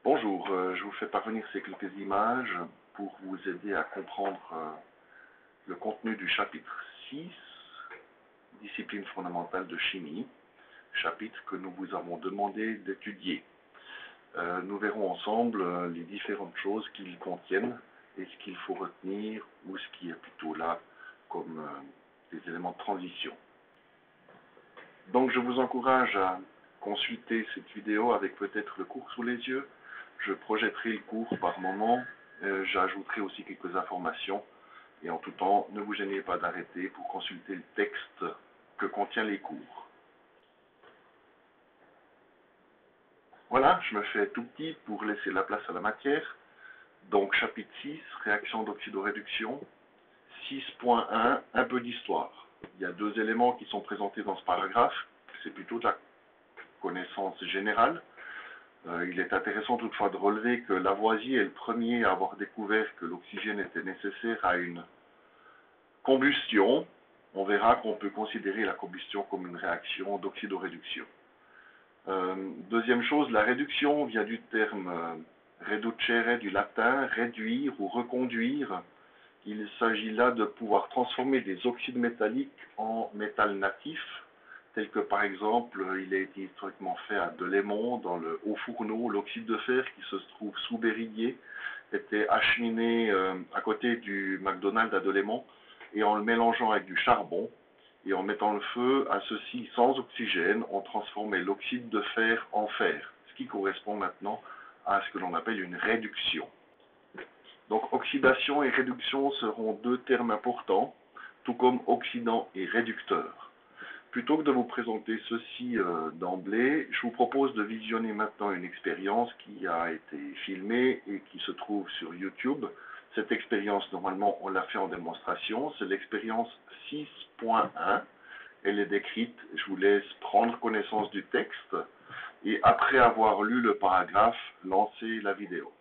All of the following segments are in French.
Bonjour, je vous fais parvenir ces quelques images pour vous aider à comprendre le contenu du chapitre 6, discipline fondamentale de chimie, chapitre que nous vous avons demandé d'étudier. Nous verrons ensemble les différentes choses qu'ils contiennent et ce qu'il faut retenir ou ce qui est plutôt là comme des éléments de transition. Donc je vous encourage à consulter cette vidéo avec peut-être le cours sous les yeux. Je projetterai le cours par moment, j'ajouterai aussi quelques informations et en tout temps, ne vous gênez pas d'arrêter pour consulter le texte que contient les cours. Voilà, je me fais tout petit pour laisser la place à la matière. Donc chapitre 6, réaction d'oxydoréduction. 6.1, un peu d'histoire. Il y a deux éléments qui sont présentés dans ce paragraphe, c'est plutôt de la connaissance générale. Il est intéressant toutefois de relever que Lavoisier est le premier à avoir découvert que l'oxygène était nécessaire à une combustion. On verra qu'on peut considérer la combustion comme une réaction d'oxydoréduction. Deuxième chose, la réduction vient du terme reducere du latin, réduire ou reconduire. Il s'agit là de pouvoir transformer des oxydes métalliques en métal natif, tel que par exemple, il a été historiquement fait à Delémont, dans le Haut-Fourneau. L'oxyde de fer qui se trouve sous Béridier était acheminé à côté du McDonald's à Delémont, et en le mélangeant avec du charbon, et en mettant le feu à ceci sans oxygène, on transformait l'oxyde de fer en fer, ce qui correspond maintenant à ce que l'on appelle une réduction. Donc oxydation et réduction seront deux termes importants, tout comme oxydant et réducteur. Plutôt que de vous présenter ceci d'emblée, je vous propose de visionner maintenant une expérience qui a été filmée et qui se trouve sur YouTube. Cette expérience, normalement, on l'a fait en démonstration. C'est l'expérience 6.1. Elle est décrite. Je vous laisse prendre connaissance du texte et après avoir lu le paragraphe, lancer la vidéo.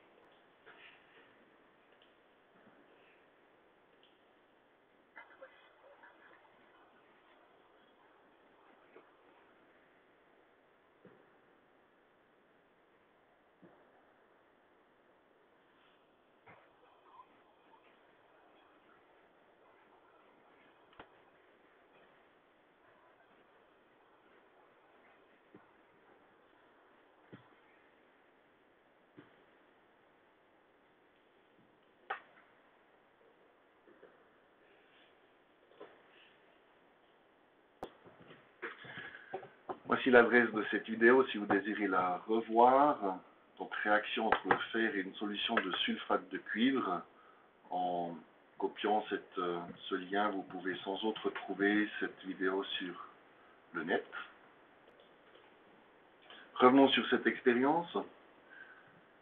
Voici l'adresse de cette vidéo si vous désirez la revoir. Donc réaction entre le fer et une solution de sulfate de cuivre. En copiant ce lien, vous pouvez sans autre trouver cette vidéo sur le net. Revenons sur cette expérience.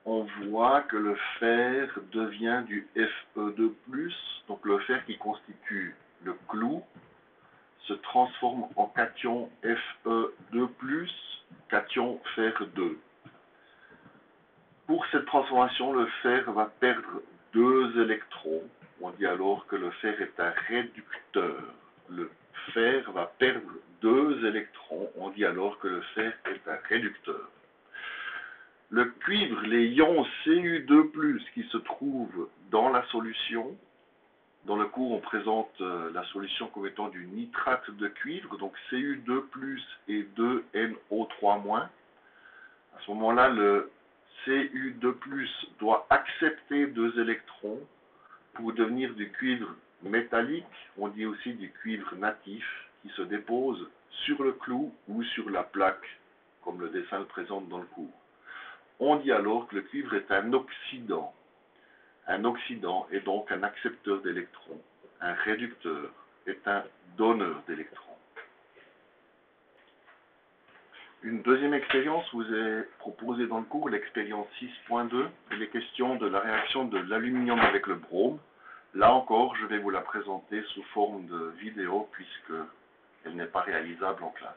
On voit que le fer devient du Fe2+, donc le fer qui constitue le clou, se transforme en cation Fe2+, cation fer2. Pour cette transformation, le fer va perdre 2 électrons. On dit alors que le fer est un réducteur. Le fer va perdre 2 électrons. On dit alors que le fer est un réducteur. Le cuivre, les ions Cu2+, qui se trouvent dans la solution, dans le cours on présente la solution comme étant du nitrate de cuivre, donc Cu2+, et 2NO3-. À ce moment-là, le Cu2+, doit accepter 2 électrons pour devenir du cuivre métallique, on dit aussi du cuivre natif, qui se dépose sur le clou ou sur la plaque, comme le dessin le présente dans le cours. On dit alors que le cuivre est un oxydant. Un oxydant est donc un accepteur d'électrons. Un réducteur est un donneur d'électrons. Une deuxième expérience vous est proposée dans le cours, l'expérience 6.2. Il est question de la réaction de l'aluminium avec le brome. Là encore, je vais vous la présenter sous forme de vidéo puisque elle n'est pas réalisable en classe.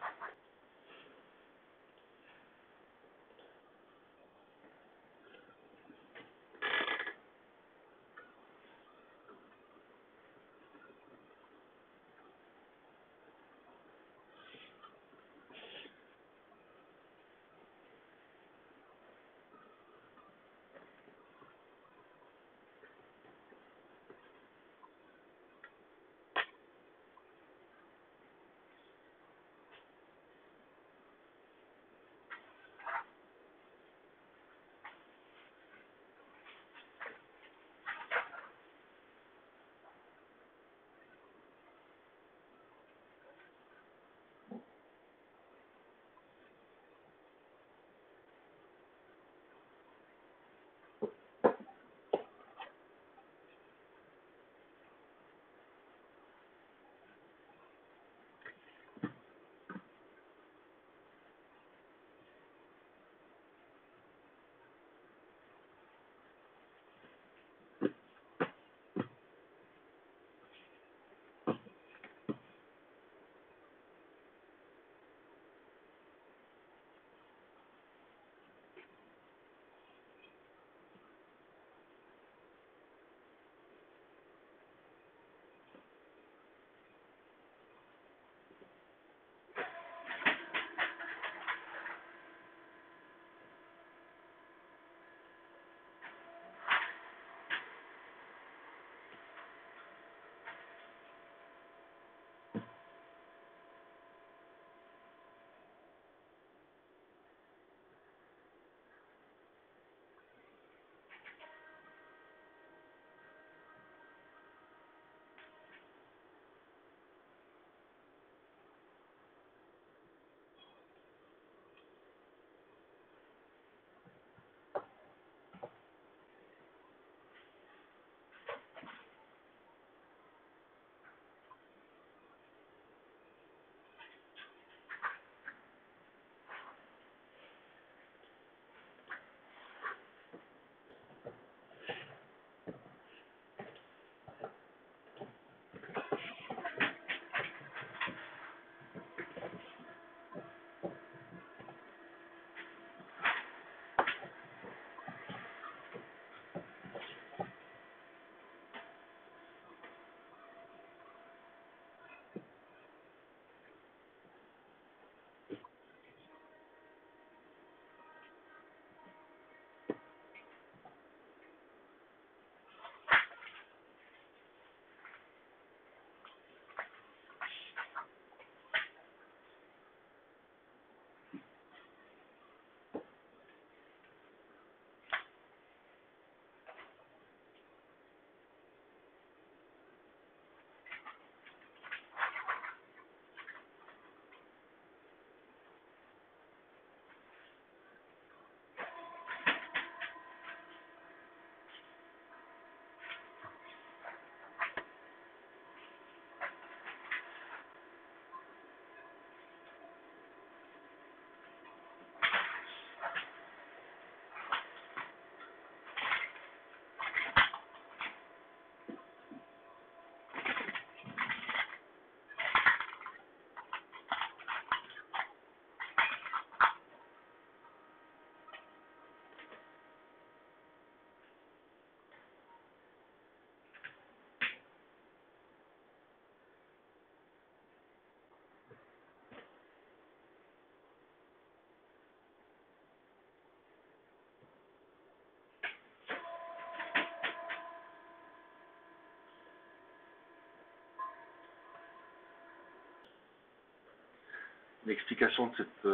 L'explication de cette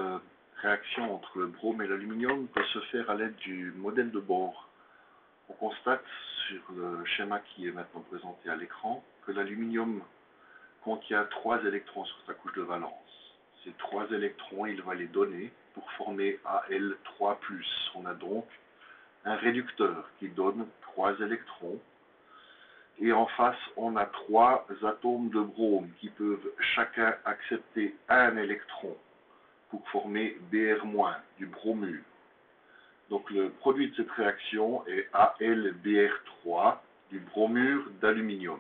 réaction entre le brome et l'aluminium peut se faire à l'aide du modèle de Bohr. On constate sur le schéma qui est maintenant présenté à l'écran que l'aluminium contient 3 électrons sur sa couche de valence. Ces 3 électrons, il va les donner pour former Al3+. On a donc un réducteur qui donne 3 électrons. Et en face, on a 3 atomes de brome qui peuvent chacun accepter un électron pour former Br- du bromure. Donc le produit de cette réaction est AlBr3 du bromure d'aluminium.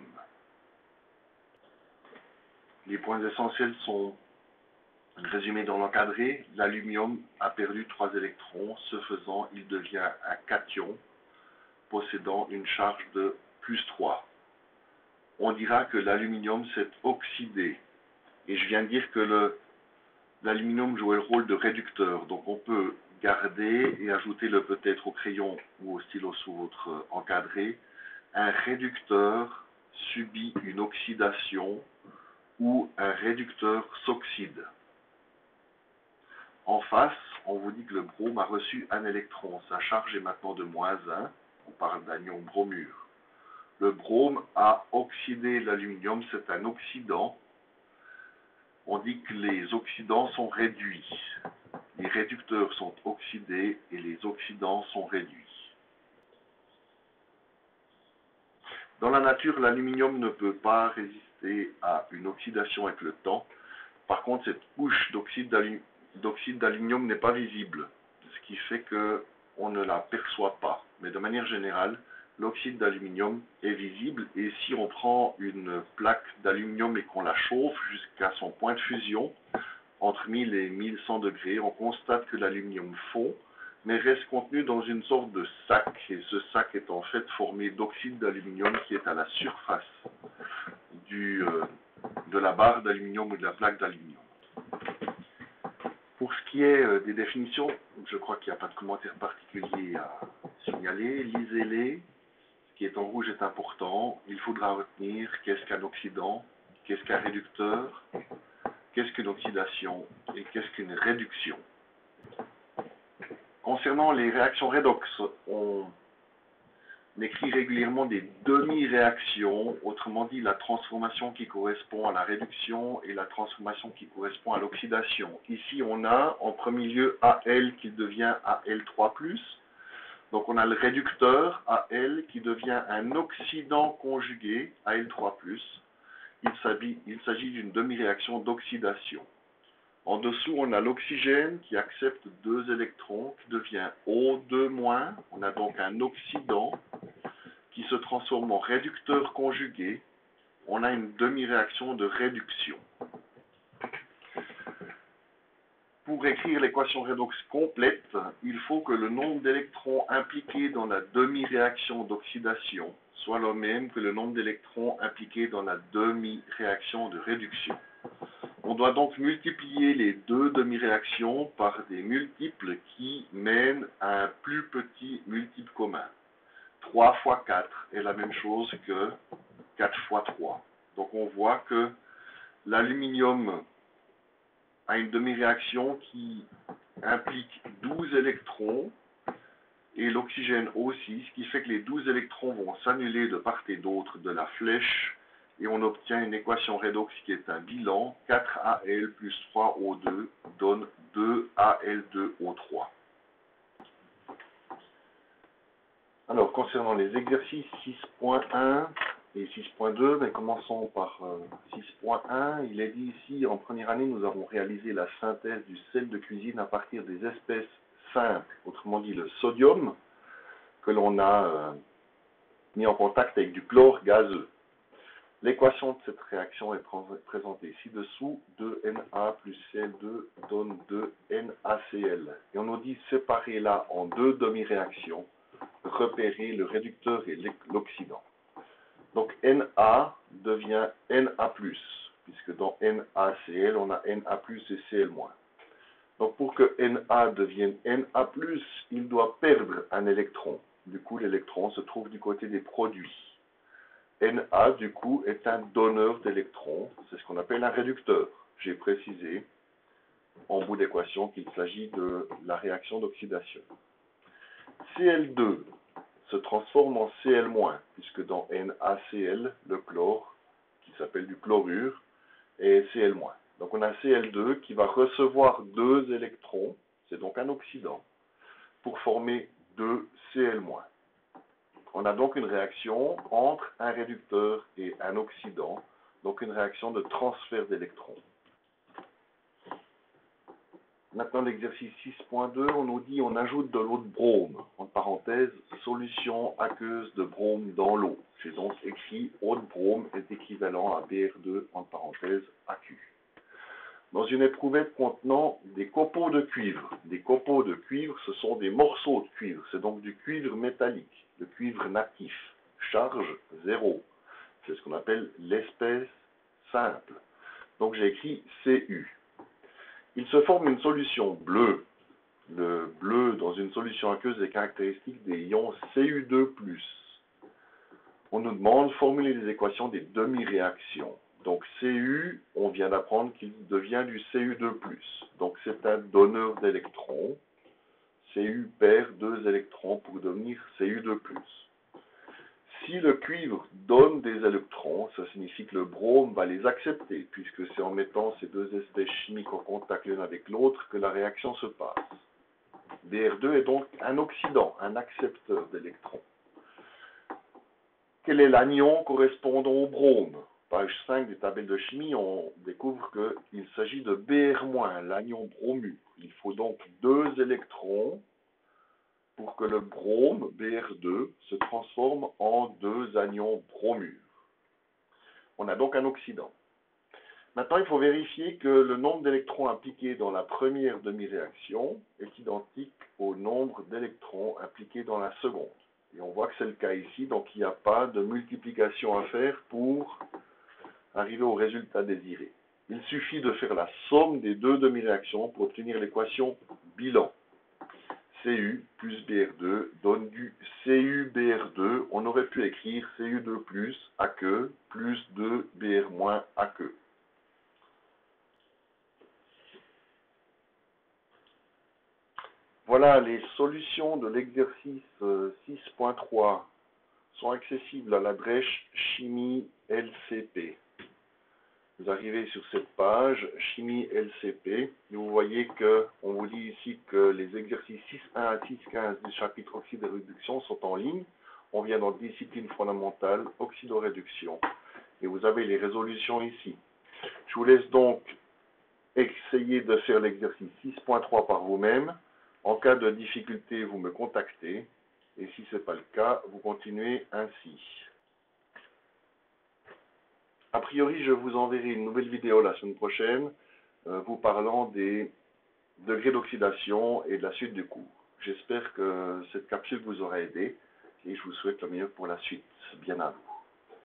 Les points essentiels sont résumés dans l'encadré. L'aluminium a perdu 3 électrons. Ce faisant, il devient un cation possédant une charge de +3. On dira que l'aluminium s'est oxydé. Et je viens de dire que l'aluminium jouait le rôle de réducteur. Donc on peut garder et ajouter le peut-être au crayon ou au stylo sous votre encadré. Un réducteur subit une oxydation ou un réducteur s'oxyde. En face, on vous dit que le brome a reçu un électron. Sa charge est maintenant de -1. On parle d'anion bromure. Le brome a oxydé l'aluminium, c'est un oxydant. On dit que les oxydants sont réduits. Les réducteurs sont oxydés et les oxydants sont réduits. Dans la nature, l'aluminium ne peut pas résister à une oxydation avec le temps. Par contre, cette couche d'oxyde d'aluminium n'est pas visible, ce qui fait qu'on ne la perçoit pas. Mais de manière générale, l'oxyde d'aluminium est visible, et si on prend une plaque d'aluminium et qu'on la chauffe jusqu'à son point de fusion, entre 1000 et 1100 degrés, on constate que l'aluminium fond, mais reste contenu dans une sorte de sac, et ce sac est en fait formé d'oxyde d'aluminium qui est à la surface de la barre d'aluminium ou de la plaque d'aluminium. Pour ce qui est des définitions, je crois qu'il n'y a pas de commentaire particulier à signaler. Lisez-les. Ce qui est en rouge est important. Il faudra retenir qu'est-ce qu'un oxydant, qu'est-ce qu'un réducteur, qu'est-ce qu'une oxydation et qu'est-ce qu'une réduction. Concernant les réactions redox, on écrit régulièrement des demi-réactions, autrement dit la transformation qui correspond à la réduction et la transformation qui correspond à l'oxydation. Ici, on a en premier lieu Al qui devient Al3+. Donc on a le réducteur Al qui devient un oxydant conjugué Al3+. Il s'agit d'une demi-réaction d'oxydation. En dessous, on a l'oxygène qui accepte 2 électrons, qui devient O2-. On a donc un oxydant qui se transforme en réducteur conjugué. On a une demi-réaction de réduction. Pour écrire l'équation redox complète, il faut que le nombre d'électrons impliqués dans la demi-réaction d'oxydation soit le même que le nombre d'électrons impliqués dans la demi-réaction de réduction. On doit donc multiplier les 2 demi-réactions par des multiples qui mènent à un plus petit multiple commun. 3 fois 4 est la même chose que 4 fois 3. Donc on voit que l'aluminium a une demi-réaction qui implique 12 électrons et l'oxygène aussi, ce qui fait que les 12 électrons vont s'annuler de part et d'autre de la flèche et on obtient une équation redox qui est un bilan. 4Al plus 3O2 donne 2Al2O3. Alors, concernant les exercices 6.1 et 6.2, ben, commençons par 6.1. Il est dit ici, en première année, nous avons réalisé la synthèse du sel de cuisine à partir des espèces simples, autrement dit le sodium, que l'on a mis en contact avec du chlore gazeux. L'équation de cette réaction est présentée ci-dessous. 2Na plus Cl2 donne 2NaCl. Et on nous dit séparer là en 2 demi-réactions, repérer le réducteur et l'oxydant. Donc Na devient Na+, puisque dans NaCl, on a Na+, et Cl-. Donc pour que Na devienne Na+, il doit perdre un électron. Du coup, l'électron se trouve du côté des produits. Na, du coup, est un donneur d'électrons. C'est ce qu'on appelle un réducteur. J'ai précisé en bout d'équation qu'il s'agit de la réaction d'oxydation. Cl2 se transforme en Cl-, puisque dans NaCl, le chlore, qui s'appelle du chlorure, est Cl-. Donc on a Cl2 qui va recevoir 2 électrons, c'est donc un oxydant, pour former 2 Cl-. On a donc une réaction entre un réducteur et un oxydant, donc une réaction de transfert d'électrons. Maintenant, l'exercice 6.2, on nous dit on ajoute de l'eau de brome, entre parenthèses, solution aqueuse de brome dans l'eau. J'ai donc écrit eau de brome est équivalent à Br2, entre parenthèses, AQ. Dans une éprouvette contenant des copeaux de cuivre. Des copeaux de cuivre, ce sont des morceaux de cuivre, c'est donc du cuivre métallique, le cuivre natif. Charge 0. C'est ce qu'on appelle l'espèce simple. Donc j'ai écrit Cu. Il se forme une solution bleue. Le bleu dans une solution aqueuse est caractéristique des ions Cu2+. On nous demande de formuler les équations des demi-réactions. Donc Cu, on vient d'apprendre qu'il devient du Cu2+. Donc c'est un donneur d'électrons. Cu perd 2 électrons pour devenir Cu2+. Si le cuivre donne des électrons, ça signifie que le brome va les accepter, puisque c'est en mettant ces deux espèces chimiques en contact l'une avec l'autre que la réaction se passe. Br2 est donc un oxydant, un accepteur d'électrons. Quel est l'anion correspondant au brome? Page 5 des tabelles de chimie, on découvre qu'il s'agit de Br-, l'anion bromure. Il faut donc 2 électrons pour que le brome, Br2, se transforme en 2 anions bromure. On a donc un oxydant. Maintenant, il faut vérifier que le nombre d'électrons impliqués dans la première demi-réaction est identique au nombre d'électrons impliqués dans la seconde. Et on voit que c'est le cas ici, donc il n'y a pas de multiplication à faire pour arriver au résultat désiré. Il suffit de faire la somme des 2 demi-réactions pour obtenir l'équation bilan. Cu plus Br2 donne du CuBr2. On aurait pu écrire Cu2 plus Aq plus 2Br moins Aq. Voilà, les solutions de l'exercice 6.3 sont accessibles à l'adresse Chimie LCP. Vous arrivez sur cette page, Chimie LCP, et vous voyez qu'on vous dit ici que les exercices 6.1 à 6.15 du chapitre oxydoréduction sont en ligne. On vient dans discipline fondamentale, oxydoréduction, et vous avez les résolutions ici. Je vous laisse donc essayer de faire l'exercice 6.3 par vous-même. En cas de difficulté, vous me contactez, et si ce n'est pas le cas, vous continuez ainsi. A priori, je vous enverrai une nouvelle vidéo la semaine prochaine, vous parlant des degrés d'oxydation et de la suite du cours. J'espère que cette capsule vous aura aidé, et je vous souhaite le meilleur pour la suite. Bien à vous.